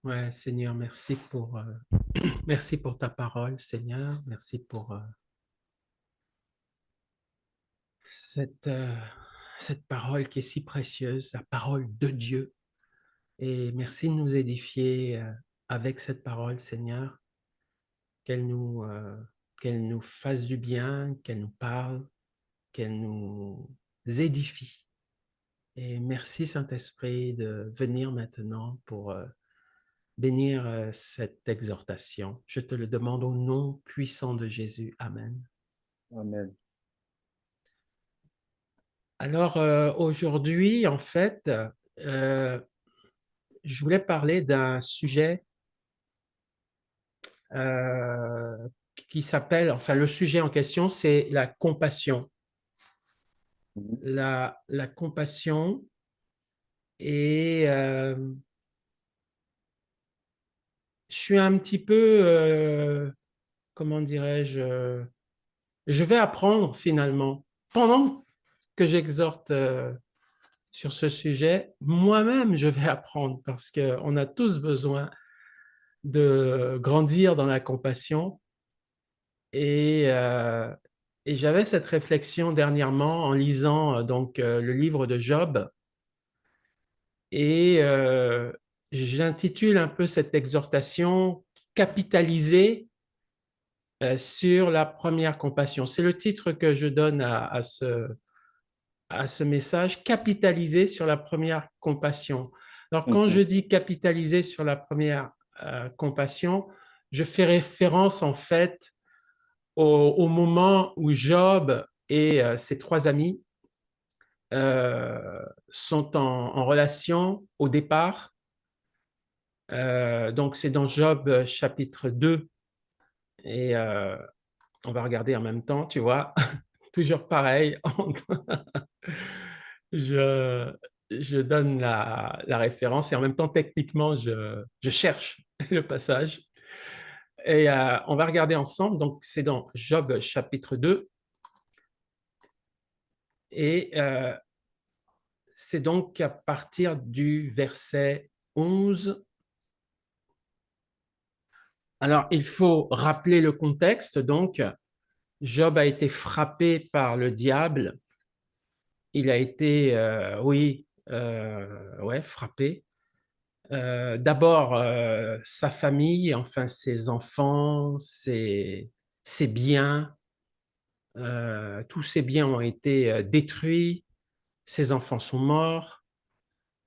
Ouais, Seigneur, merci pour ta parole, Seigneur. Merci pour cette, euh, cette parole qui est si précieuse, la parole de Dieu. Et merci de nous édifier avec cette parole, Seigneur, qu'elle nous, euh, qu'elle nous fasse du bien, qu'elle nous parle, qu'elle nous édifie. Et merci, Saint-Esprit, de venir maintenant pour bénir cette exhortation. Je te le demande au nom puissant de Jésus. Amen. Amen. Alors aujourd'hui, en fait, euh, je voulais parler d'un sujet euh, qui s'appelle, enfin le sujet en question, c'est la compassion. Mhm. La compassion et je suis un petit peu, comment dirais-je, je vais apprendre finalement, pendant que j'exhorte sur ce sujet, moi-même je vais apprendre parce qu'on a tous besoin de grandir dans la compassion. Et, euh, et j'avais cette réflexion dernièrement en lisant le livre de Job. Et j'intitule un peu cette exhortation Capitaliser sur la première compassion. C'est le titre que je donne à ce message, Capitaliser sur la première compassion. Alors quand je Mhm. dis capitaliser sur la première compassion, je fais référence en fait au moment où Job et ses trois amis sont en relation au départ. Donc c'est dans Job chapitre 2 et on va regarder en même temps, tu vois, toujours pareil. je, je donne la référence et en même temps techniquement je cherche le passage. Et on va regarder ensemble, donc c'est dans Job chapitre 2 et c'est donc à partir du verset 11. Alors, il faut rappeler le contexte. Donc, Job a été frappé par le diable. Il a été, ouais, frappé. D'abord, sa famille, enfin ses enfants, ses biens, tous ses biens ont été détruits. Ses enfants sont morts.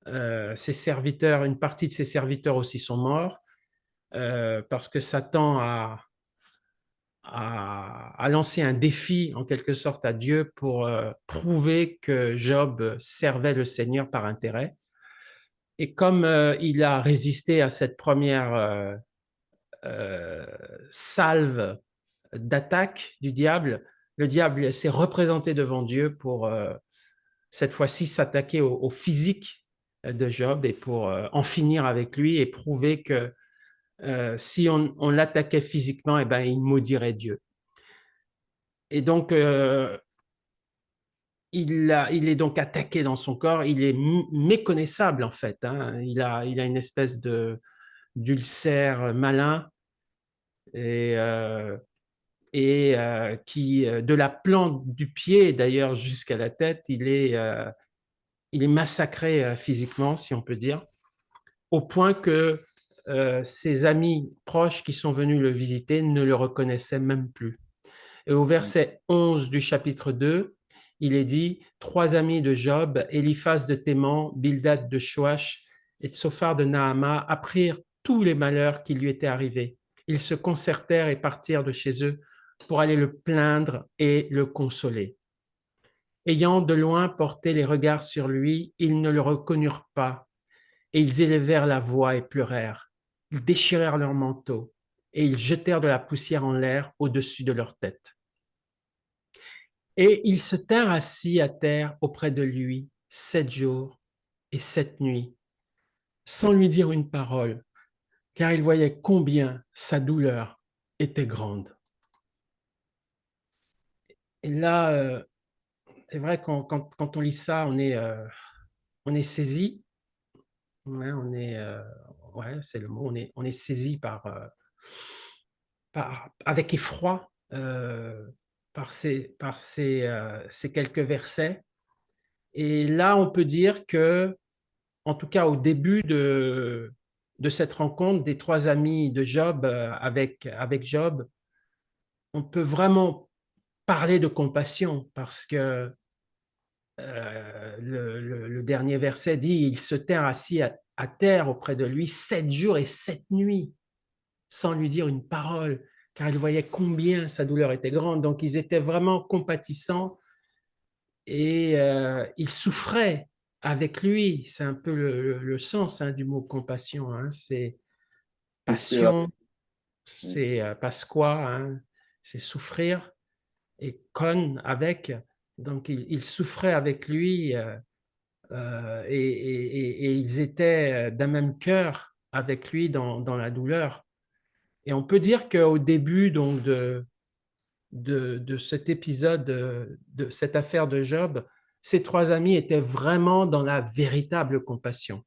Ses serviteurs, une partie de ses serviteurs aussi sont morts. Parce que Satan a lancé un défi en quelque sorte à Dieu pour prouver que Job servait le Seigneur par intérêt. Et comme il a résisté à cette première euh, salve d'attaque du diable, le diable s'est représenté devant Dieu pour cette fois-ci s'attaquer au physique de Job et pour en finir avec lui et prouver que si on l'attaquait physiquement, eh ben, il maudirait Dieu. Et donc, il est donc attaqué dans son corps, il est méconnaissable en fait. Hein. Il a une espèce d'ulcère malin et, qui, de la plante du pied d'ailleurs jusqu'à la tête, il est massacré physiquement, si on peut dire, au point que ses amis proches qui sont venus le visiter ne le reconnaissaient même plus. Et au verset 11 du chapitre 2, il est dit, trois amis de Job, Eliphaz de Théman, Bildad de Shoash et Tsophar de Naama, apprirent tous les malheurs qui lui étaient arrivés. Ils se concertèrent et partirent de chez eux pour aller le plaindre et le consoler. Ayant de loin porté les regards sur lui, ils ne le reconnurent pas, et ils élevèrent la voix et pleurèrent. Ils déchirèrent leurs manteaux, et ils jetèrent de la poussière en l'air au-dessus de leur tête. Et ils se tinrent assis à terre auprès de lui 7 jours et 7 nuits, sans lui dire une parole, car ils voyaient combien sa douleur était grande. Et là, c'est vrai, quand on lit ça, on est saisi. Ouais, ouais, c'est le mot, on est saisi avec effroi ces quelques versets. Et là, on peut dire que, en tout cas au début de cette rencontre des trois amis de Job avec Job, on peut vraiment parler de compassion parce que le dernier verset dit, il se tint assis à terre auprès de lui 7 jours et 7 nuits sans lui dire une parole, car il voyait combien sa douleur était grande. Donc ils étaient vraiment compatissants et ils souffraient avec lui. C'est un peu le sens du mot compassion. C'est Souffrir passion, avec. Mm. c'est pasqua, c'est souffrir, et con avec. Donc ils souffraient avec lui et ils étaient d'un même cœur avec lui dans la douleur. Et on peut dire qu'au début donc, de cet épisode, de cette affaire de Job, ces trois amis étaient vraiment dans la véritable compassion.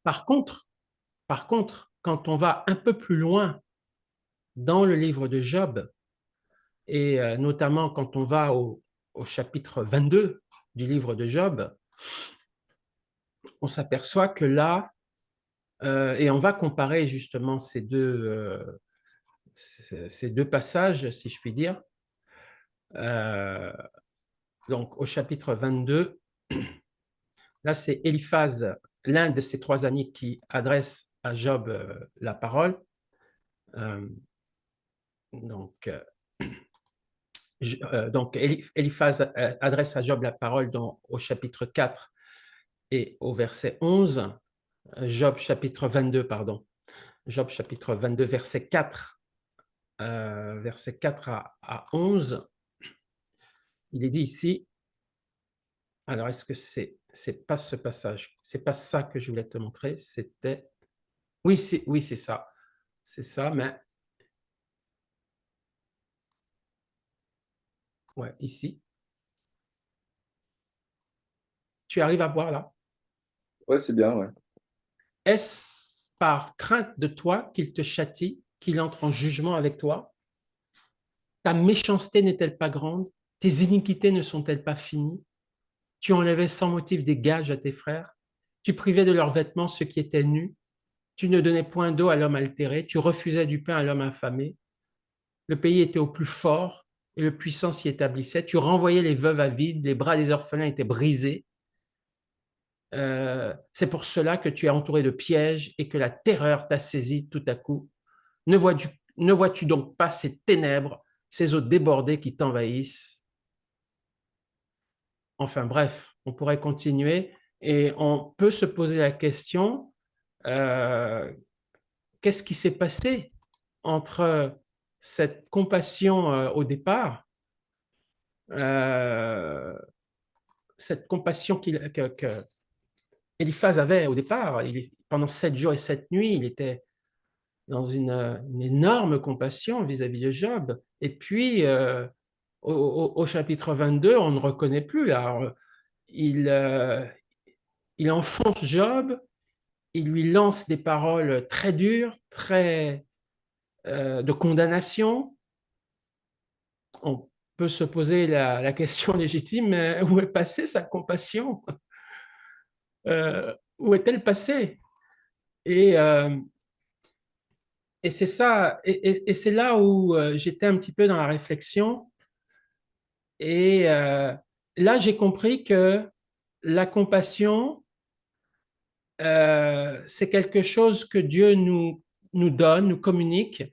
Par contre, quand on va un peu plus loin dans le livre de Job, et notamment quand on va au chapitre 22 du livre de Job, on s'aperçoit que là, et on va comparer justement ces deux passages, si je puis dire. Donc, au chapitre 22, là, c'est Eliphaz, l'un de ces trois amis qui adresse à Job la parole. Donc, Eliphaz adresse à Job la parole au chapitre 4 et au verset 11. Job chapitre 22, pardon. Job chapitre 22, verset 4, verset 4 à 11. Il est dit ici, alors est-ce que c'est pas ce passage? C'est pas ça que je voulais te montrer, c'était... Oui, c'est ça. C'est ça, mais... Ouais, ici. Tu arrives à voir là? Ouais, c'est bien, ouais. Est-ce par crainte de toi qu'il te châtie, qu'il entre en jugement avec toi? Ta méchanceté n'est-elle pas grande? Tes iniquités ne sont-elles pas finies? Tu enlevais sans motif des gages à tes frères. Tu privais de leurs vêtements ceux qui étaient nus. Tu ne donnais point d'eau à l'homme altéré. Tu refusais du pain à l'homme affamé. Le pays était au plus fort et le puissant s'y établissait. Tu renvoyais les veuves à vide. Les bras des orphelins étaient brisés. C'est pour cela que tu es entouré de pièges et que la terreur t'a saisi tout à coup. Ne vois-tu donc pas ces ténèbres, ces eaux débordées qui t'envahissent? Enfin bref, on pourrait continuer et on peut se poser la question, qu'est-ce qui s'est passé entre cette compassion au départ, cette compassion que Eliphaz avait au départ, pendant 7 jours et 7 nuits, il était dans une énorme compassion vis-à-vis de Job. Et puis, au chapitre 22, on ne reconnaît plus. Alors, il, euh, il enfonce Job, il lui lance des paroles très dures, très de condamnation. On peut se poser la question légitime, mais où est passée sa compassion? Où est-elle passée? Et, euh, et c'est ça, et c'est là où j'étais un petit peu dans la réflexion. Et là, j'ai compris que la compassion, c'est quelque chose que Dieu nous donne, nous communique,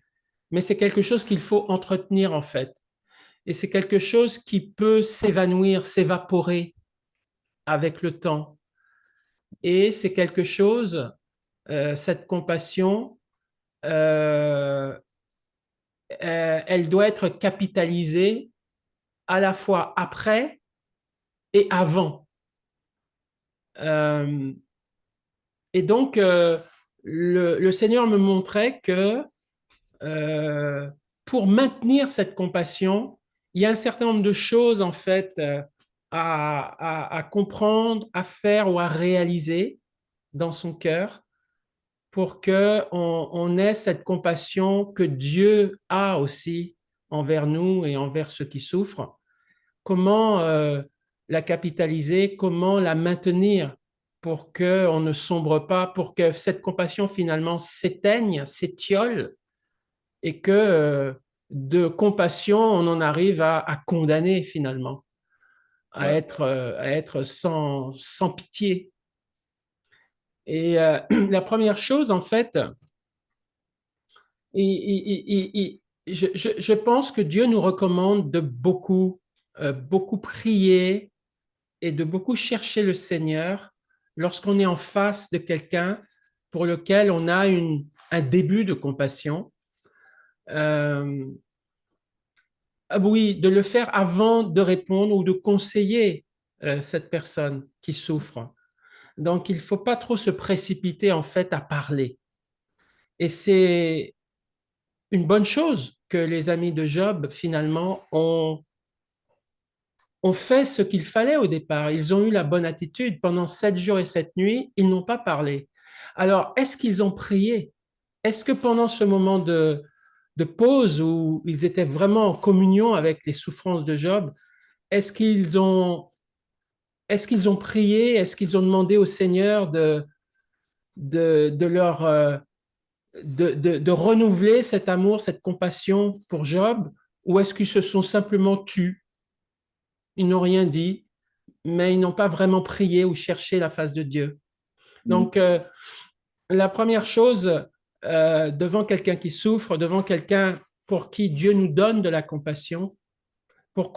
mais c'est quelque chose qu'il faut entretenir en fait. Et c'est quelque chose qui peut s'évanouir, s'évaporer avec le temps. Et c'est quelque chose, cette compassion, euh, elle doit être capitalisée à la fois après et avant. Euh, et donc, le Seigneur me montrait que euh, pour maintenir cette compassion, il y a un certain nombre de choses en fait à comprendre, à faire ou à réaliser. dans son cœur pour qu'on ait cette compassion que Dieu a aussi envers nous et envers ceux qui souffrent. Comment la capitaliser, comment la maintenir pour qu'on ne sombre pas, pour que cette compassion finalement s'éteigne, s'étiole, et que de compassion, on en arrive à condamner finalement, Ouais. à être sans pitié. Et la première chose, en fait, je pense que Dieu nous recommande de beaucoup prier et de beaucoup chercher le Seigneur lorsqu'on est en face de quelqu'un pour lequel on a un début de compassion. Oui, de le faire avant de répondre ou de conseiller cette personne qui souffre. Donc, il ne faut pas trop se précipiter en fait à parler. Et c'est une bonne chose que les amis de Job, finalement, ont fait ce qu'il fallait au départ. Ils ont eu la bonne attitude. Pendant 7 jours et 7 nuits, ils n'ont pas parlé. Alors, est-ce qu'ils ont prié? Est-ce que pendant ce moment de pause où ils étaient vraiment en communion avec les souffrances de Job, est-ce qu'ils ont, est-ce qu'ils ont prié? Est-ce qu'ils ont demandé au Seigneur de leur, de renouveler cet amour, cette compassion pour Job? Ou est-ce qu'ils se sont simplement tus? Ils n'ont rien dit, mais ils n'ont pas vraiment prié ou cherché la face de Dieu. Mm. Donc, la première chose, devant quelqu'un qui souffre, devant quelqu'un pour qui Dieu nous donne de la compassion, pour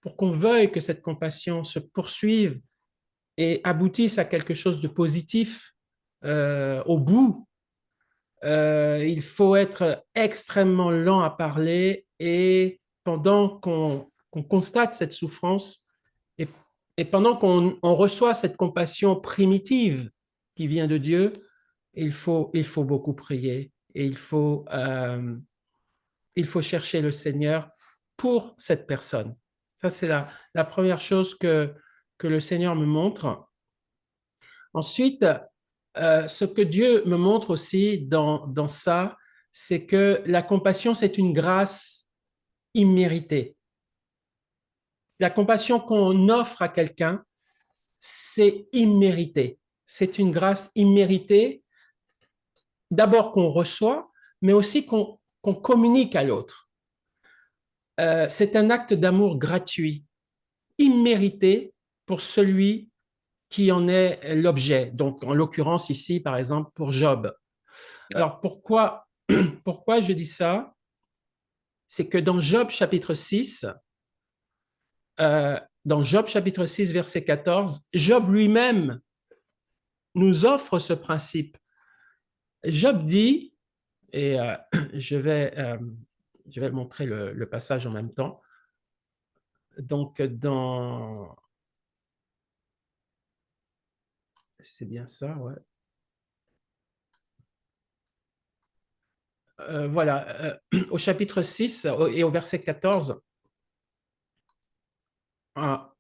pour qu'on veuille que cette compassion se poursuive et aboutisse à quelque chose de positif au bout, il faut être extrêmement lent à parler et pendant qu'on constate cette souffrance et, et pendant qu'on reçoit cette compassion primitive qui vient de Dieu, il faut beaucoup prier et il faut chercher le Seigneur pour cette personne. Ça, c'est la première chose que le Seigneur me montre. Ensuite, ce que Dieu me montre aussi dans ça, c'est que la compassion, c'est une grâce imméritée. La compassion qu'on offre à quelqu'un, c'est immérité. C'est une grâce imméritée, d'abord qu'on reçoit, mais aussi qu'on communique à l'autre. C'est un acte d'amour gratuit, immérité pour celui qui en est l'objet. Donc, en l'occurrence ici, par exemple, pour Job. Ouais. Alors, pourquoi je dis ça? C'est que dans Job chapitre 6, verset 14, Job lui-même nous offre ce principe. Job dit, et je vais, euh, je vais montrer le passage en même temps. Donc, c'est bien ça, ouais. Voilà, au chapitre 6 et au verset 14, ah,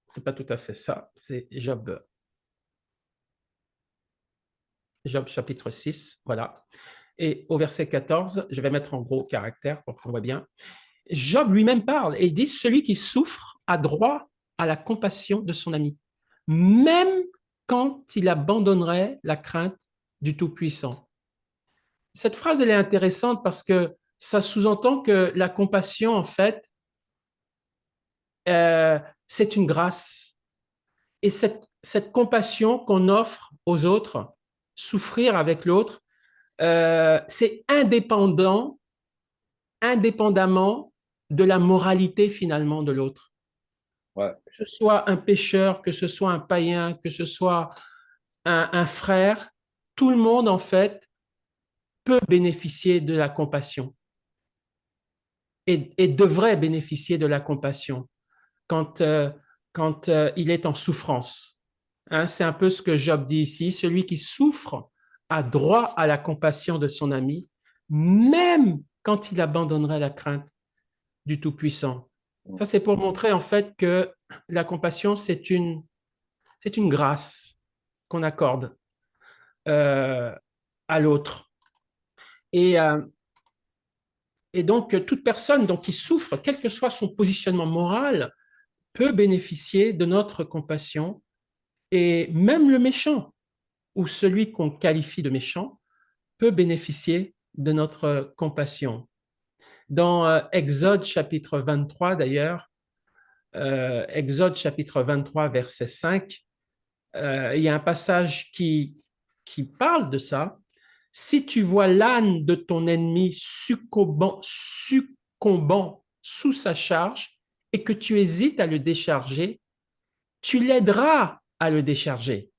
c'est pas tout à fait ça, c'est Job chapitre 6, voilà. Et au verset 14, je vais mettre en gros caractère pour qu'on voit bien. Job lui-même parle et il dit, celui qui souffre a droit à la compassion de son ami, même quand il abandonnerait la crainte du Tout-Puissant. Cette phrase, elle est intéressante parce que ça sous-entend que la compassion, en fait, c'est une grâce. Et cette compassion qu'on offre aux autres, souffrir avec l'autre, c'est indépendamment de la moralité finalement de l'autre. Ouais. Que ce soit un pécheur, que ce soit un païen, que ce soit un frère, tout le monde en fait peut bénéficier de la compassion et devrait bénéficier de la compassion quand, il est en souffrance. Hein, c'est un peu ce que Job dit ici. Celui qui souffre a droit à la compassion de son ami, même quand il abandonnerait la crainte du Tout-Puissant. Ça, c'est pour montrer en fait que la compassion, c'est une grâce. qu'on accorde à l'autre. Et, et donc, toute personne donc, qui souffre, quel que soit son positionnement moral, peut bénéficier de notre compassion. Et même le méchant, ou celui qu'on qualifie de méchant, peut bénéficier de notre compassion. Dans Exode chapitre 23, d'ailleurs, Exode chapitre 23, verset 5, il y a un passage qui parle de ça. Si tu vois l'âne de ton ennemi succombant sous sa charge et que tu hésites à le décharger, tu l'aideras à le décharger.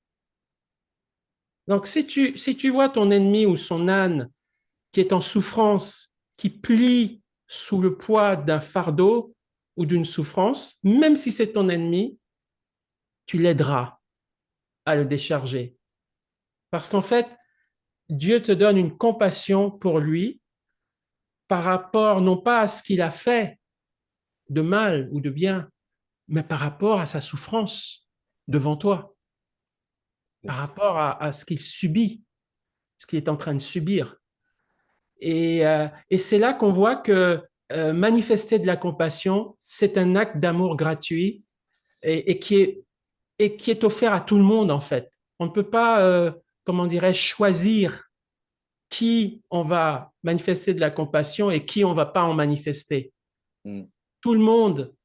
Donc, si tu vois ton ennemi ou son âne qui est en souffrance, qui plie sous le poids d'un fardeau ou d'une souffrance, même si c'est ton ennemi, tu l'aideras à le décharger. Parce qu'en fait, Dieu te donne une compassion pour lui par rapport non pas à ce qu'il a fait de mal ou de bien, mais par rapport à sa souffrance devant toi, par rapport à ce qu'il subit, ce qu'il est en train de subir. Et c'est là qu'on voit que manifester de la compassion, c'est un acte d'amour gratuit et qui est offert à tout le monde, en fait. On ne peut pas, comment dirais-je, choisir qui on va manifester de la compassion et qui on ne va pas en manifester. Mm. Tout le monde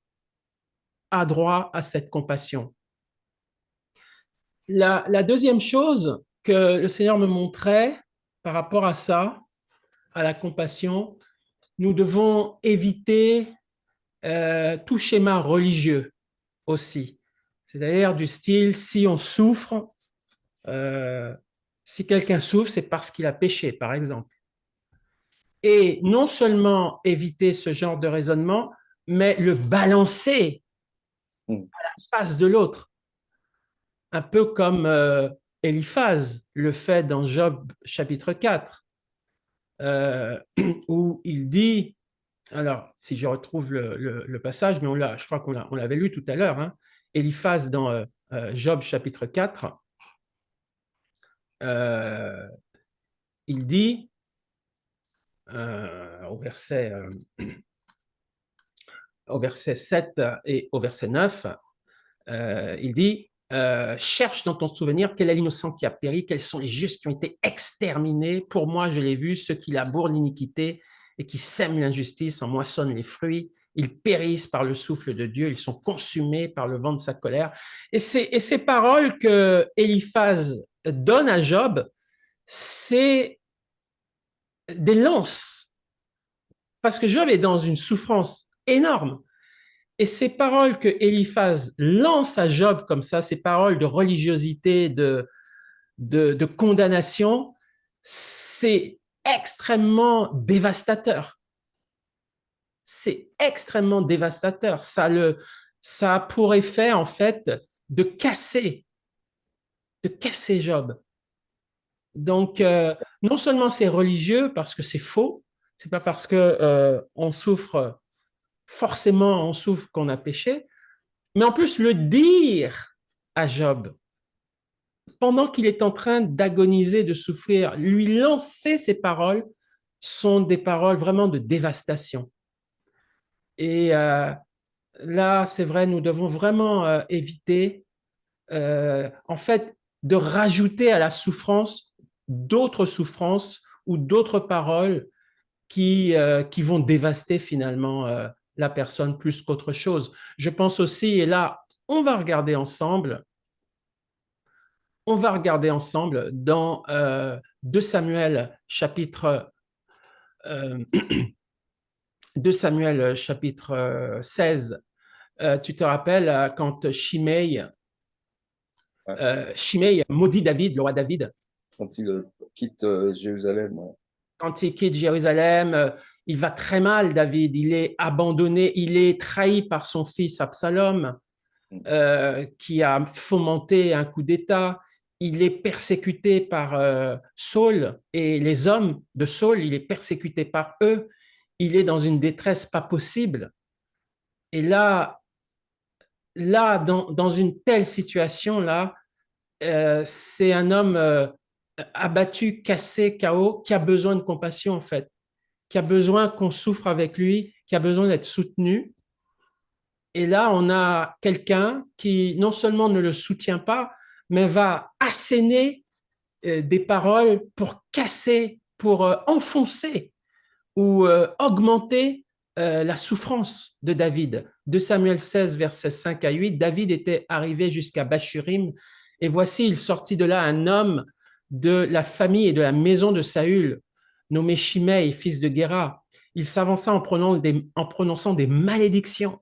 a droit à cette compassion. La deuxième chose que le Seigneur me montrait par rapport à ça, à la compassion, nous devons éviter tout schéma religieux aussi. C'est-à-dire du style, si on souffre, si quelqu'un souffre, c'est parce qu'il a péché, par exemple. Et non seulement éviter ce genre de raisonnement, mais le balancer Mm. à la face de l'autre. Un peu comme Eliphaz le fait dans Job chapitre 4, où il dit, alors si je retrouve le passage, mais je crois qu'on l'avait lu tout à l'heure, hein, Eliphaz dans Job chapitre 4, il dit au verset 7 et au verset 9, il dit cherche dans ton souvenir quel est l'innocent qui a péri, quels sont les justes qui ont été exterminés. Pour moi, je l'ai vu, ceux qui labourent l'iniquité et qui sèment l'injustice en moissonnent les fruits. Ils périssent par le souffle de Dieu, ils sont consumés par le vent de sa colère. Et ces paroles que Eliphaz donne à Job, c'est des lances. Parce que Job est dans une souffrance énorme. Et ces paroles que Eliphaz lance à Job comme ça, ces paroles de religiosité, de condamnation, c'est extrêmement dévastateur. C'est extrêmement dévastateur. Ça a pour effet, en fait, de casser Job. Donc, non seulement c'est religieux parce que c'est faux, c'est pas parce que on souffre qu'on a péché, mais en plus le dire à Job pendant qu'il est en train d'agoniser, de souffrir, lui lancer ces paroles sont des paroles vraiment de dévastation. Et là, c'est vrai, nous devons vraiment éviter, en fait, de rajouter à la souffrance d'autres souffrances ou d'autres paroles qui vont dévaster finalement la personne plus qu'autre chose. Je pense aussi, et là, on va regarder ensemble dans 2 Samuel chapitre, 2 Samuel chapitre 16. Tu te rappelles quand Shimei Ouais. maudit David, le roi David, Quand il quitte Jérusalem. Ouais. quand il quitte Jérusalem, il va très mal, David. Il est abandonné, il est trahi par son fils Absalom, Mm. qui a fomenté un coup d'État. Il est persécuté par Saul et les hommes de Saul, il est persécuté par eux. Il est dans une détresse pas possible. Et là dans une telle situation-là, c'est un homme abattu, cassé, KO, qui a besoin de compassion en fait, qui a besoin qu'on souffre avec lui, qui a besoin d'être soutenu. Et là, on a quelqu'un qui non seulement ne le soutient pas, mais va asséner des paroles pour casser, pour enfoncer ou augmenter la souffrance de David. De Samuel 16, versets 5 à 8, David était arrivé jusqu'à Bachurim, et voici, il sortit de là un homme de la famille et de la maison de Saül, nommé Shimei, fils de Guéra. Il s'avança en prononçant des malédictions,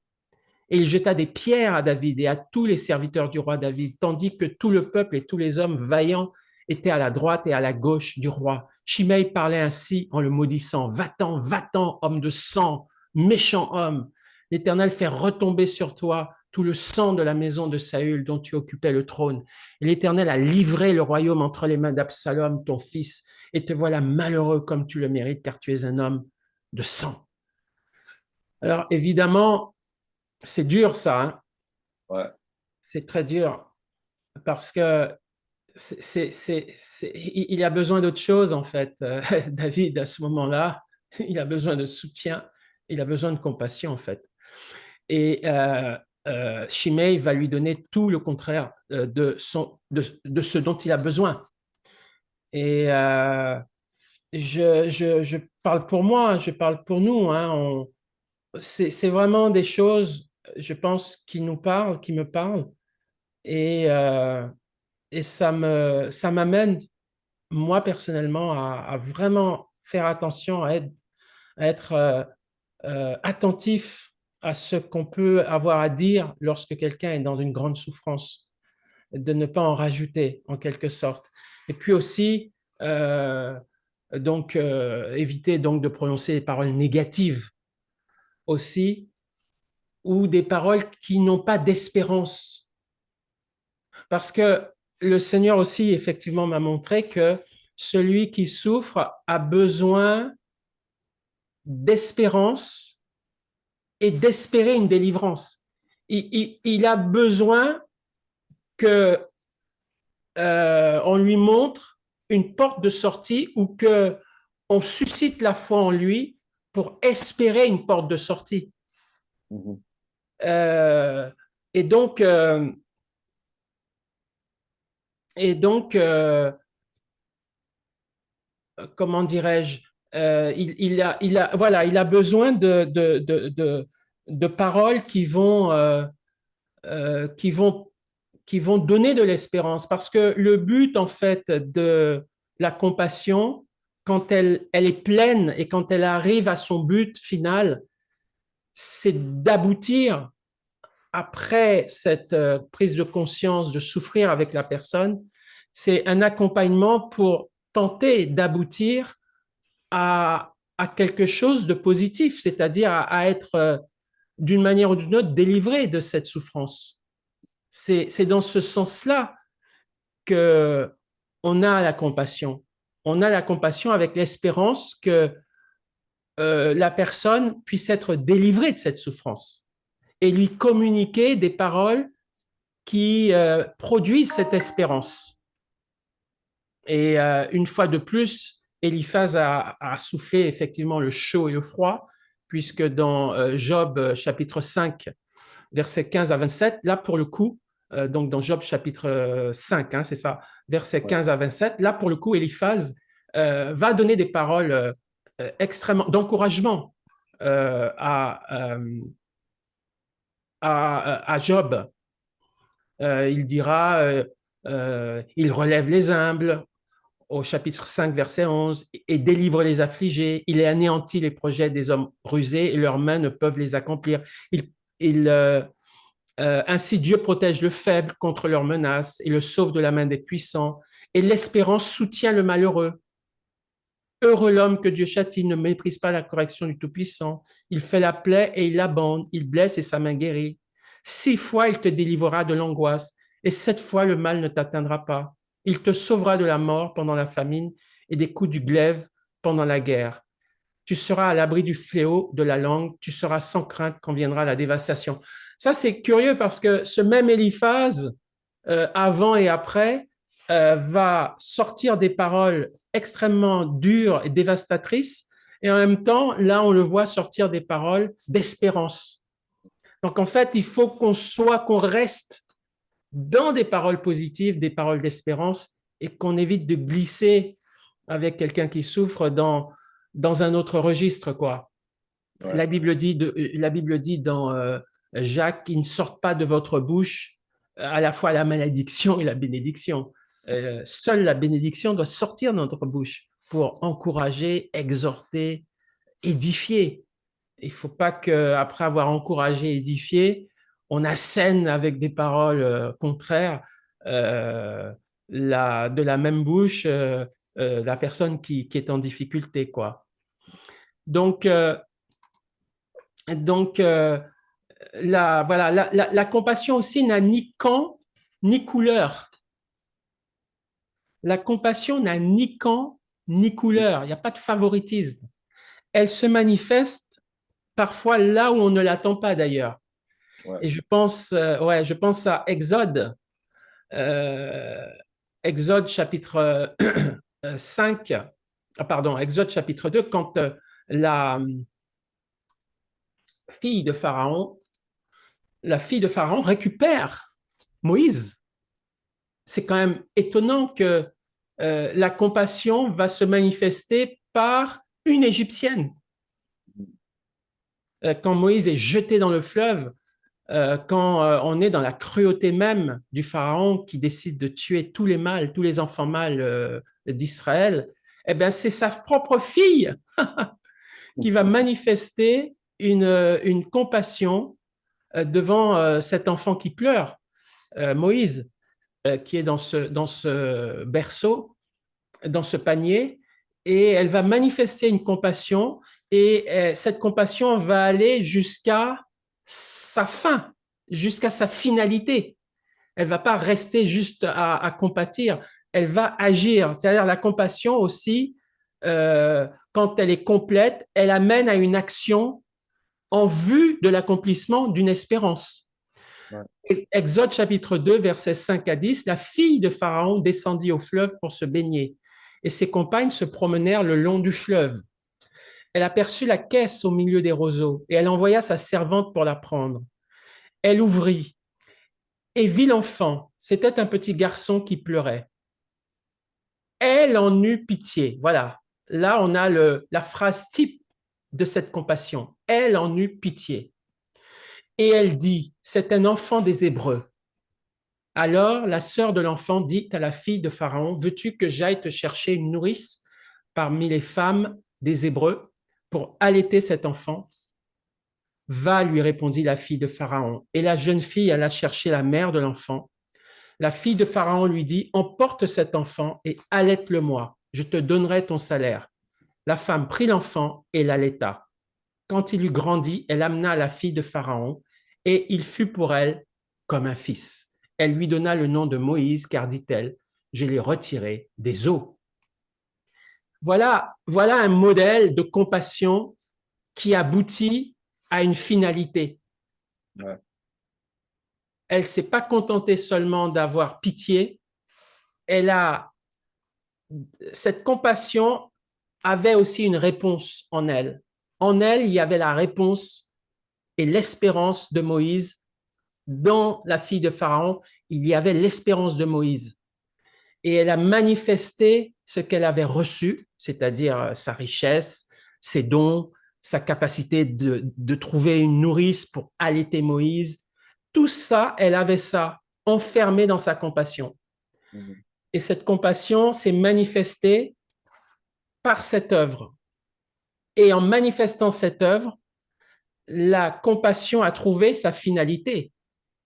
et il jeta des pierres à David et à tous les serviteurs du roi David, tandis que tout le peuple et tous les hommes vaillants étaient à la droite et à la gauche du roi. Shimei parlait ainsi en le maudissant. Va-t'en, va-t'en, homme de sang, méchant homme. L'Éternel fait retomber sur toi tout le sang de la maison de Saül dont tu occupais le trône. Et l'Éternel a livré le royaume entre les mains d'Absalom, ton fils, et te voilà malheureux comme tu le mérites, car tu es un homme de sang. Alors évidemment, c'est dur ça, hein. Ouais. C'est très dur parce que il a besoin d'autre chose en fait. David, à ce moment-là, il a besoin de soutien, il a besoin de compassion en fait. Et Shimei va lui donner tout le contraire de ce dont il a besoin. Et je parle pour moi, je parle pour nous. Hein, c'est vraiment des choses, je pense, qui nous parlent, qui me parlent. Et, euh, et ça m'amène, moi personnellement, à vraiment faire attention, à être attentif à ce qu'on peut avoir à dire lorsque quelqu'un est dans une grande souffrance, de ne pas en rajouter en quelque sorte. Et puis aussi, éviter donc de prononcer des paroles négatives aussi, ou des paroles qui n'ont pas d'espérance. Parce que le Seigneur aussi, effectivement, m'a montré que celui qui souffre a besoin d'espérance et d'espérer une délivrance. Il a besoin que on lui montre une porte de sortie ou que on suscite la foi en lui pour espérer une porte de sortie. Mhm. Euh, et donc, euh, et donc comment dirais-je, voilà, il a besoin de paroles qui vont, qui vont donner de l'espérance. Parce que le but, en fait, de la compassion, quand elle est pleine et quand elle arrive à son but final, c'est d'aboutir après cette prise de conscience, de souffrir avec la personne. C'est un accompagnement pour tenter d'aboutir à quelque chose de positif, c'est-à-dire à être d'une manière ou d'une autre délivré de cette souffrance. C'est dans ce sens-là que on a la compassion. On a la compassion avec l'espérance que la personne puisse être délivrée de cette souffrance et lui communiquer des paroles qui produisent cette espérance. Et une fois de plus, Eliphaz a soufflé effectivement le chaud et le froid, puisque dans Job chapitre 5, versets 15 à 27, là pour le coup, donc dans Job chapitre 5, hein, c'est ça, versets Ouais. 15 à 27, là pour le coup, Eliphaz va donner des paroles extrêmement d'encouragement à Job. Il dira, il relève les humbles, au chapitre 5, verset 11, et délivre les affligés. Il anéantit les projets des hommes rusés et leurs mains ne peuvent les accomplir. Ainsi, Dieu protège le faible contre leurs menaces et le sauve de la main des puissants. Et l'espérance soutient le malheureux. Heureux l'homme que Dieu châtie, ne méprise pas la correction du Tout-Puissant. Il fait la plaie et il la bande, il blesse et sa main guérit. 6 fois il te délivrera de l'angoisse, et 7 fois le mal ne t'atteindra pas. Il te sauvera de la mort pendant la famine et des coups du glaive pendant la guerre. Tu seras à l'abri du fléau de la langue, tu seras sans crainte quand viendra la dévastation. Ça, c'est curieux parce que ce même Éliphaz, avant et après, va sortir des paroles extrêmement dures et dévastatrices, et en même temps, là, on le voit sortir des paroles d'espérance. Donc, en fait, il faut qu'on reste dans des paroles positives, des paroles d'espérance, et qu'on évite de glisser avec quelqu'un qui souffre dans un autre registre, quoi. Ouais. La Bible dit dans Jacques, il ne sort pas de votre bouche à la fois la malédiction et la bénédiction. Seule la bénédiction doit sortir de notre bouche pour encourager, exhorter, édifier. Il ne faut pas qu'après avoir encouragé, édifié, on assène avec des paroles contraires euh, de la même bouche la personne qui est en difficulté, quoi. Donc, donc voilà, la compassion aussi n'a ni camp ni couleur. La compassion n'a ni camp ni couleur. Il n'y a pas de favoritisme. Elle se manifeste parfois là où on ne l'attend pas d'ailleurs. Ouais. Et je pense à Exode, euh, Exode chapitre 5, pardon, Exode chapitre 2, quand fille de Pharaon, la fille de Pharaon récupère Moïse. C'est quand même étonnant que la compassion va se manifester par une Égyptienne. Quand Moïse est jeté dans le fleuve, quand on est dans la cruauté même du Pharaon qui décide de tuer tous les mâles, tous les enfants mâles d'Israël, eh bien, c'est sa propre fille qui va manifester une compassion devant cet enfant qui pleure, Moïse, qui est dans ce berceau, dans ce panier, et elle va manifester une compassion, et cette compassion va aller jusqu'à sa fin, jusqu'à sa finalité. Elle ne va pas rester juste à compatir, elle va agir. C'est-à-dire la compassion aussi, quand elle est complète, elle amène à une action en vue de l'accomplissement d'une espérance. Ouais. Exode chapitre 2, versets 5 à 10, la fille de Pharaon descendit au fleuve pour se baigner, et ses compagnes se promenèrent le long du fleuve. Elle aperçut la caisse au milieu des roseaux, et elle envoya sa servante pour la prendre. Elle ouvrit et vit l'enfant. C'était un petit garçon qui pleurait. Elle en eut pitié. Voilà, là on a la phrase type de cette compassion. Elle en eut pitié. Et elle dit, c'est un enfant des Hébreux. Alors la sœur de l'enfant dit à la fille de Pharaon, veux-tu que j'aille te chercher une nourrice parmi les femmes des Hébreux pour allaiter cet enfant? Va, lui répondit la fille de Pharaon. Et la jeune fille alla chercher la mère de l'enfant. La fille de Pharaon lui dit, emporte cet enfant et allaite-le-moi, je te donnerai ton salaire. La femme prit l'enfant et l'allaita. Quand il eut grandi, elle amena la fille de Pharaon, et il fut pour elle comme un fils. Elle lui donna le nom de Moïse, car, dit-elle, je l'ai retiré des eaux. Voilà un modèle de compassion qui aboutit à une finalité. Ouais. Elle ne s'est pas contentée seulement d'avoir pitié, cette compassion avait aussi une réponse en elle. En elle, il y avait la réponse et l'espérance de Moïse. Dans la fille de Pharaon, il y avait l'espérance de Moïse. Et elle a manifesté ce qu'elle avait reçu, c'est-à-dire sa richesse, ses dons, sa capacité de trouver une nourrice pour allaiter Moïse. Tout ça, elle avait ça enfermé dans sa compassion. Mhm. Et cette compassion s'est manifestée par cette œuvre. Et en manifestant cette œuvre, la compassion a trouvé sa finalité.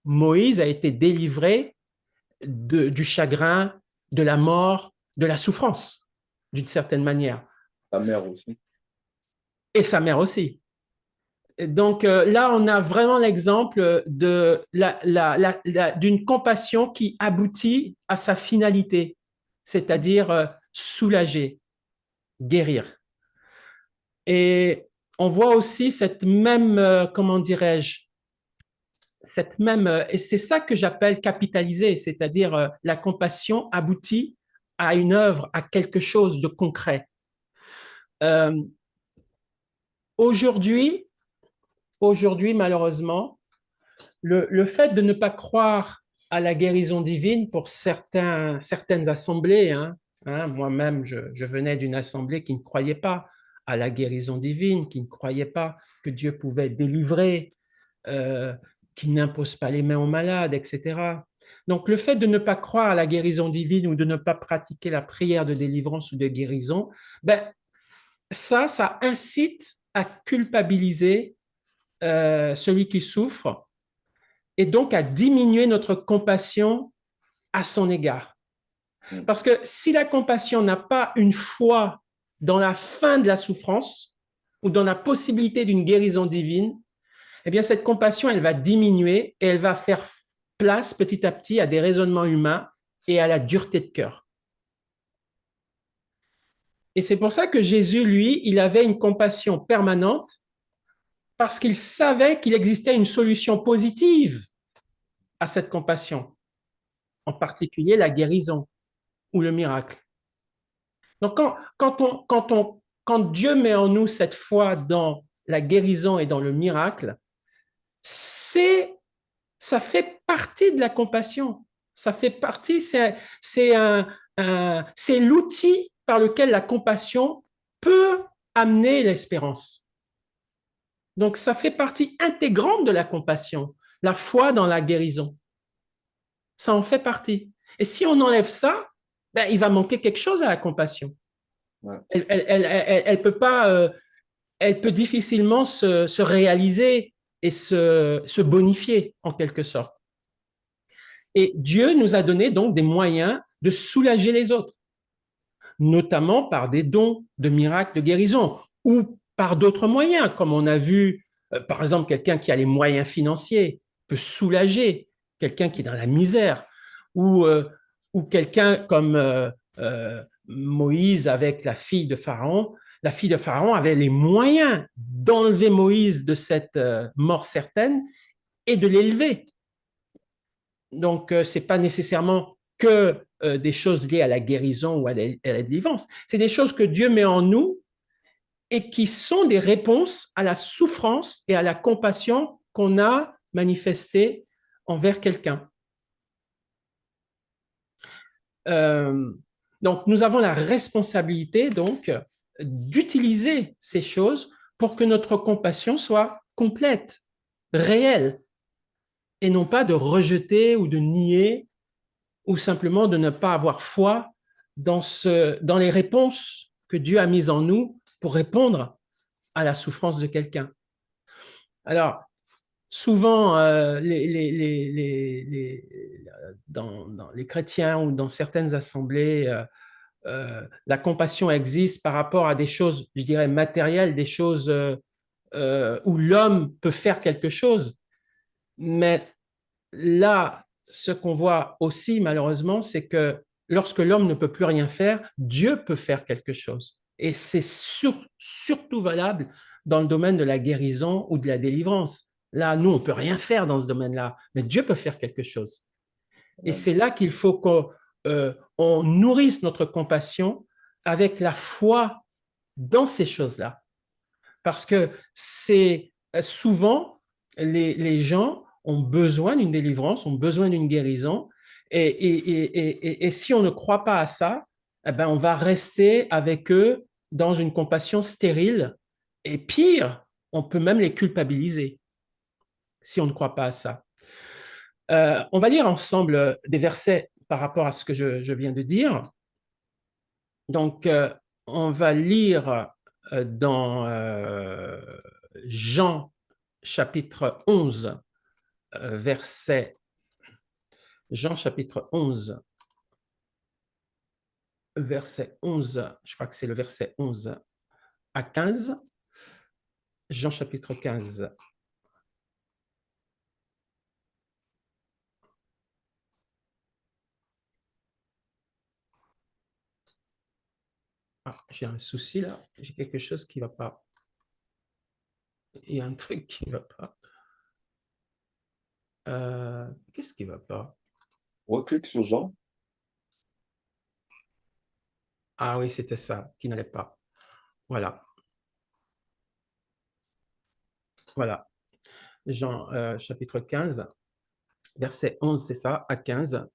Moïse a été délivré du chagrin, de la mort, de la souffrance, d'une certaine manière. Ta mère aussi. Et sa mère aussi. Donc là, on a vraiment l'exemple d'une compassion qui aboutit à sa finalité, c'est-à-dire soulager, guérir. Et on voit aussi cette même, comment dirais-je, et c'est ça que j'appelle capitaliser, c'est-à-dire la compassion aboutit à une œuvre, à quelque chose de concret. Euh, aujourd'hui, malheureusement, le fait de ne pas croire à la guérison divine pour certaines assemblées, moi-même, je venais d'une assemblée qui ne croyait pas à la guérison divine, qui ne croyait pas que Dieu pouvait délivrer, euh, qui n'impose pas les mains aux malades, etc. Donc, le fait de ne pas croire à la guérison divine ou de ne pas pratiquer la prière de délivrance ou de guérison, ben, ça incite à culpabiliser celui qui souffre et donc à diminuer notre compassion à son égard. Parce que si la compassion n'a pas une foi dans la fin de la souffrance ou dans la possibilité d'une guérison divine, eh bien cette compassion, elle va diminuer et elle va faire place petit à petit à des raisonnements humains et à la dureté de cœur. Et c'est pour ça que Jésus, lui, il avait une compassion permanente parce qu'il savait qu'il existait une solution positive à cette compassion, en particulier la guérison ou le miracle. Donc, quand Dieu met en nous cette foi dans la guérison et dans le miracle, ça fait partie de la compassion. Ça fait partie, c'est l'outil par lequel la compassion peut amener l'espérance. Donc, ça fait partie intégrante de la compassion, la foi dans la guérison. Ça en fait partie. Et si on enlève ça, ben, il va manquer quelque chose à la compassion. Ouais. Elle peut pas, elle peut difficilement se réaliser et se bonifier en quelque sorte. Et Dieu nous a donné donc des moyens de soulager les autres, notamment par des dons de miracles de guérison ou par d'autres moyens, comme on a vu, par exemple, quelqu'un qui a les moyens financiers peut soulager quelqu'un qui est dans la misère, ou, euh, ou quelqu'un comme Moïse avec la fille de Pharaon. La fille de Pharaon avait les moyens d'enlever Moïse de cette mort certaine et de l'élever. Donc, ce n'est pas nécessairement que des choses liées à la guérison ou à la délivrance. C'est des choses que Dieu met en nous et qui sont des réponses à la souffrance et à la compassion qu'on a manifestée envers quelqu'un. Euh, donc, nous avons la responsabilité donc d'utiliser ces choses pour que notre compassion soit complète, réelle, et non pas de rejeter ou de nier ou simplement de ne pas avoir foi dans les réponses que Dieu a mises en nous pour répondre à la souffrance de quelqu'un. Alors, souvent, dans les chrétiens ou dans certaines assemblées, la compassion existe par rapport à des choses, je dirais, matérielles, des choses où l'homme peut faire quelque chose. Mais là, ce qu'on voit aussi malheureusement, c'est que lorsque l'homme ne peut plus rien faire, Dieu peut faire quelque chose. Et c'est surtout valable dans le domaine de la guérison ou de la délivrance. Là, nous, on ne peut rien faire dans ce domaine-là, mais Dieu peut faire quelque chose. Et c'est là qu'il faut qu'on nourrisse notre compassion avec la foi dans ces choses-là. Parce que c'est souvent, les gens ont besoin d'une délivrance, ont besoin d'une guérison. Et si on ne croit pas à ça, eh ben, on va rester avec eux dans une compassion stérile. Et pire, on peut même les culpabiliser si on ne croit pas à ça. On va lire ensemble des versets par rapport à ce que je viens de dire. Donc, on va lire dans Jean chapitre 11, verset Jean chapitre 11, verset 11, je crois que c'est le verset 11 à 15. Jean chapitre 15. Ah, j'ai un souci là, j'ai quelque chose qui ne va pas. Il y a un truc qui ne va pas. Qu'est-ce qui ne va pas? Reclique sur Jean. Ah oui, c'était ça qui n'allait pas. Voilà. Voilà. Jean chapitre 15, verset 11, c'est ça, à 15.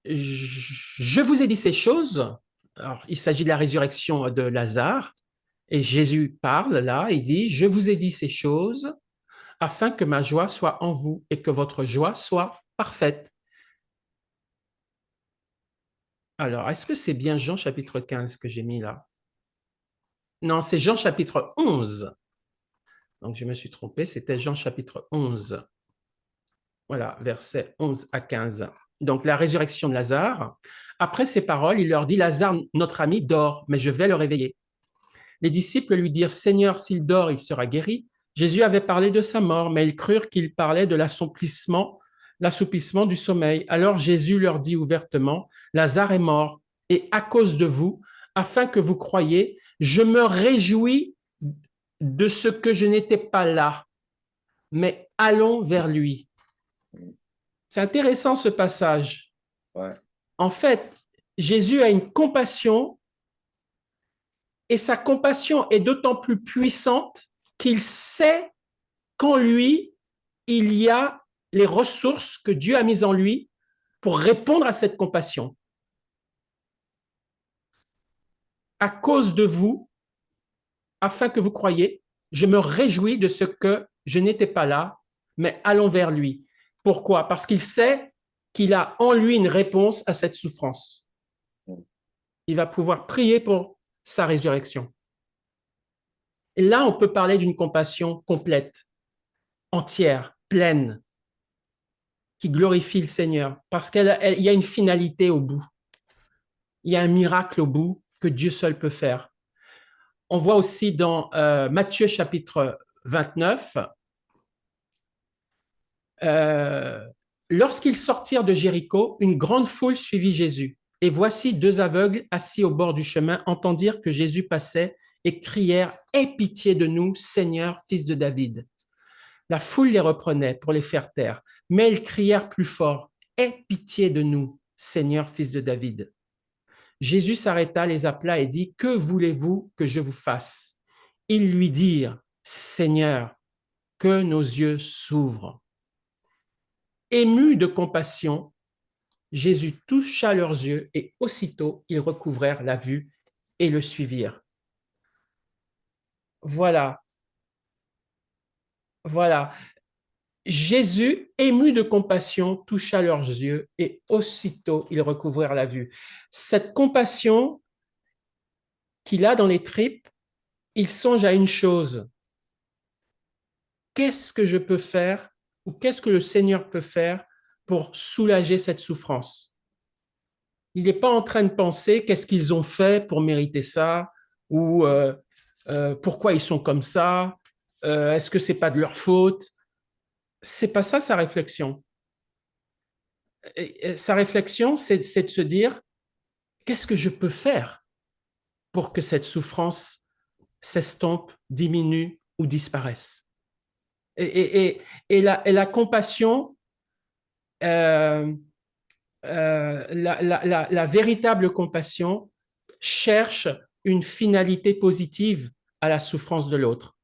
Je vous ai dit ces choses. Alors, il s'agit de la résurrection de Lazare. Et Jésus parle là, il dit, je vous ai dit ces choses afin que ma joie soit en vous et que votre joie soit parfaite. Alors, est-ce que c'est bien Jean chapitre 15 que j'ai mis là? Non, c'est Jean chapitre 11. Donc, je me suis trompé, c'était Jean chapitre 11. Voilà, versets 11 à 15. Donc, la résurrection de Lazare. Après ces paroles, il leur dit, Lazare, notre ami, dort, mais je vais le réveiller. Les disciples lui dirent, Seigneur, s'il dort, il sera guéri. Jésus avait parlé de sa mort, mais ils crurent qu'il parlait de l'assouplissement du sommeil. Alors Jésus leur dit ouvertement, Lazare est mort, et à cause de vous, afin que vous croyiez, je me réjouis de ce que je n'étais pas là, mais allons vers lui. C'est intéressant ce passage. Ouais. En fait, Jésus a une compassion et sa compassion est d'autant plus puissante qu'il sait qu'en lui, il y a les ressources que Dieu a mises en lui pour répondre à cette compassion. À cause de vous, afin que vous croyiez, je me réjouis de ce que je n'étais pas là, mais allons vers lui. Pourquoi? Parce qu'il sait qu'il a en lui une réponse à cette souffrance. Il va pouvoir prier pour sa résurrection. Et là, on peut parler d'une compassion complète, entière, pleine, qui glorifie le Seigneur, parce qu'il y a une finalité au bout. Il y a un miracle au bout que Dieu seul peut faire. On voit aussi dans Matthieu chapitre 29, lorsqu'ils sortirent de Jéricho, une grande foule suivit Jésus. Et voici deux aveugles assis au bord du chemin entendirent que Jésus passait et crièrent « Aie pitié de nous, Seigneur, fils de David ». La foule les reprenait pour les faire taire, mais ils crièrent plus fort « Aie pitié de nous, Seigneur, fils de David ». Jésus s'arrêta, les appela et dit, « Que voulez-vous que je vous fasse ?» Ils lui dirent, « Seigneur, que nos yeux s'ouvrent. » Ému de compassion, Jésus toucha leurs yeux et aussitôt ils recouvrèrent la vue et le suivirent. Voilà, voilà. Jésus, ému de compassion, toucha leurs yeux et aussitôt ils recouvrèrent la vue. Cette compassion qu'il a dans les tripes, il songe à une chose. Qu'est-ce que je peux faire ou qu'est-ce que le Seigneur peut faire pour soulager cette souffrance? Il n'est pas en train de penser qu'est-ce qu'ils ont fait pour mériter ça ou pourquoi ils sont comme ça, est-ce que c'est pas de leur faute? C'est pas ça sa réflexion. Sa réflexion, c'est de se dire qu'est-ce que je peux faire pour que cette souffrance s'estompe, diminue ou disparaisse? Et la compassion, la véritable compassion cherche une finalité positive à la souffrance de l'autre.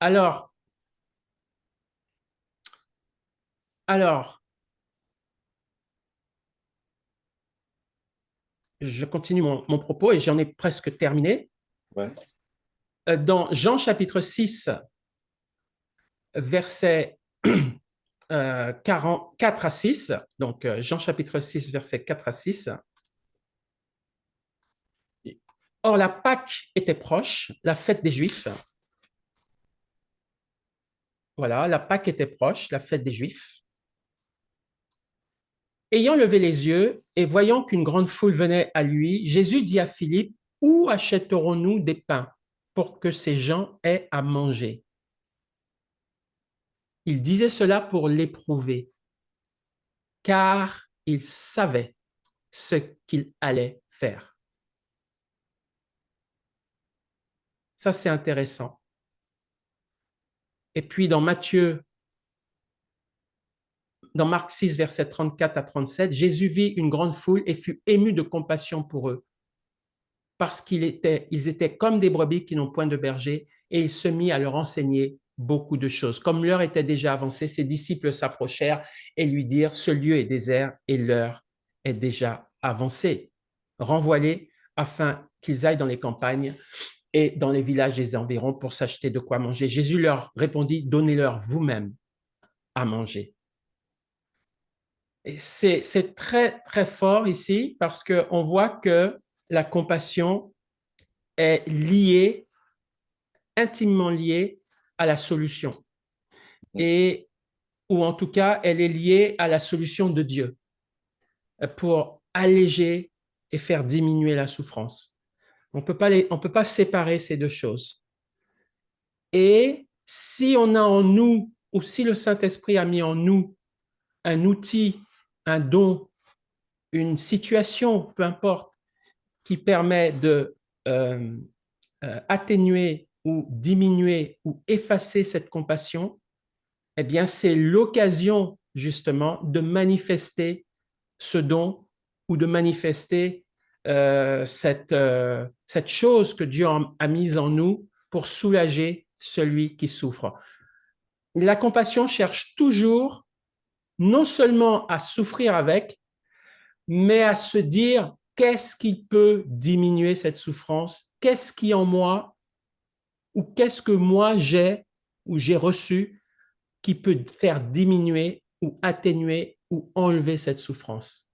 Alors, je continue mon propos et j'en ai presque terminé. Ouais. Dans Jean chapitre 6, versets 4 à 6, donc Jean chapitre 6, versets 4 à 6, or la Pâque était proche, la fête des Juifs. Voilà, la Pâque était proche, la fête des Juifs. Ayant levé les yeux et voyant qu'une grande foule venait à lui, Jésus dit à Philippe, « Où achèterons-nous des pains pour que ces gens aient à manger ?» Il disait cela pour l'éprouver, car il savait ce qu'il allait faire. Ça, c'est intéressant. Et puis dans Matthieu dans Marc 6, versets 34 à 37, Jésus vit une grande foule et fut ému de compassion pour eux, parce ils étaient comme des brebis qui n'ont point de berger, et il se mit à leur enseigner beaucoup de choses. Comme l'heure était déjà avancée, ses disciples s'approchèrent et lui dirent, ce lieu est désert et l'heure est déjà avancée. Renvoie-les afin qu'ils aillent dans les campagnes et dans les villages des environs pour s'acheter de quoi manger. Jésus leur répondit, donnez-leur vous-même à manger. Et c'est très, très fort ici parce qu'on voit que la compassion est liée, intimement liée à la solution. Et, ou en tout cas, elle est liée à la solution de Dieu pour alléger et faire diminuer la souffrance. On peut pas séparer ces deux choses. Et si on a en nous, ou si le Saint-Esprit a mis en nous un outil, un don, une situation, peu importe, qui permet de atténuer ou diminuer ou effacer cette compassion, eh bien, c'est l'occasion justement de manifester ce don ou de manifester cette chose que Dieu a mise en nous pour soulager celui qui souffre. La compassion cherche toujours non seulement à souffrir avec, mais à se dire qu'est-ce qui peut diminuer cette souffrance, qu'est-ce qui en moi, ou qu'est-ce que moi j'ai ou j'ai reçu qui peut faire diminuer ou atténuer ou enlever cette souffrance.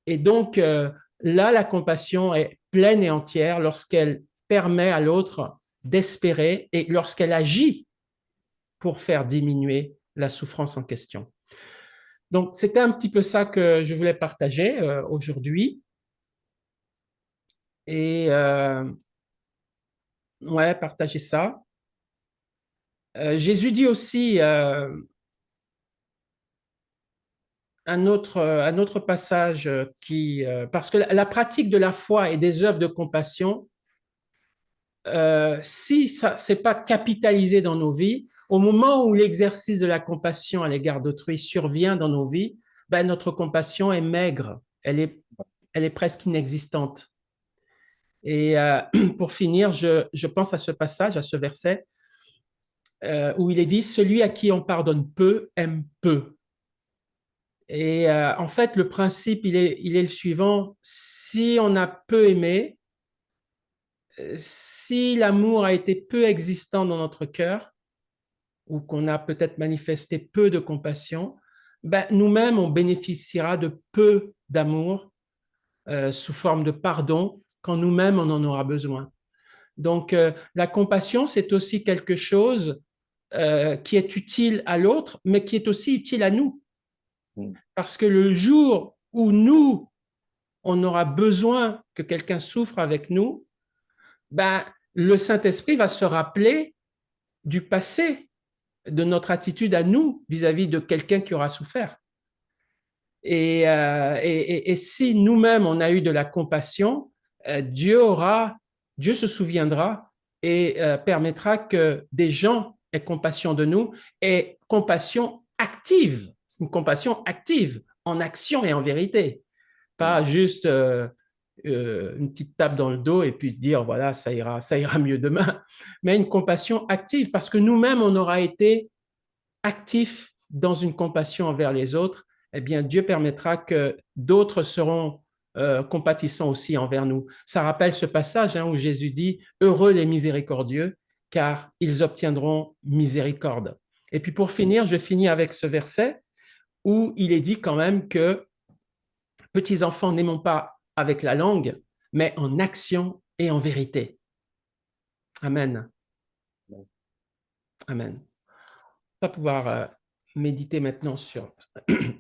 Et donc, là, la compassion est pleine et entière lorsqu'elle permet à l'autre d'espérer et lorsqu'elle agit pour faire diminuer la souffrance en question. Donc, c'était un petit peu ça que je voulais partager aujourd'hui. Et ouais, partager ça. Jésus dit aussi un autre passage qui, parce que la pratique de la foi et des œuvres de compassion, si ça c'est pas capitalisé dans nos vies, au moment où l'exercice de la compassion à l'égard d'autrui survient dans nos vies, ben, notre compassion est maigre, elle est presque inexistante. Et pour finir, je pense à ce passage, à ce verset, où il est dit, celui à qui on pardonne peu aime peu. Et en fait, le principe, il est le suivant. Si on a peu aimé, si l'amour a été peu existant dans notre cœur, ou qu'on a peut-être manifesté peu de compassion, ben, nous-mêmes, on bénéficiera de peu d'amour sous forme de pardon quand nous-mêmes, on en aura besoin. Donc, la compassion, c'est aussi quelque chose qui est utile à l'autre, mais qui est aussi utile à nous. Parce que le jour où nous, on aura besoin que quelqu'un souffre avec nous, ben, le Saint-Esprit va se rappeler du passé, de notre attitude à nous vis-à-vis de quelqu'un qui aura souffert. Et si nous-mêmes, on a eu de la compassion, Dieu se souviendra et permettra que des gens aient compassion de nous et compassion active, une compassion active, en action et en vérité. Pas juste une petite tape dans le dos et puis dire, voilà, ça ira mieux demain, mais une compassion active parce que nous-mêmes, on aura été actifs dans une compassion envers les autres, eh bien, Dieu permettra que d'autres seront compatissants aussi envers nous. Ça rappelle ce passage où Jésus dit, heureux les miséricordieux, car ils obtiendront miséricorde. Et puis pour finir, je finis avec ce verset où il est dit quand même que petits enfants, n'aimons pas avec la langue, mais en action et en vérité. Amen. Amen. On va pouvoir méditer maintenant sur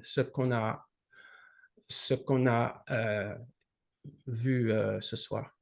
ce qu'on a vu ce soir.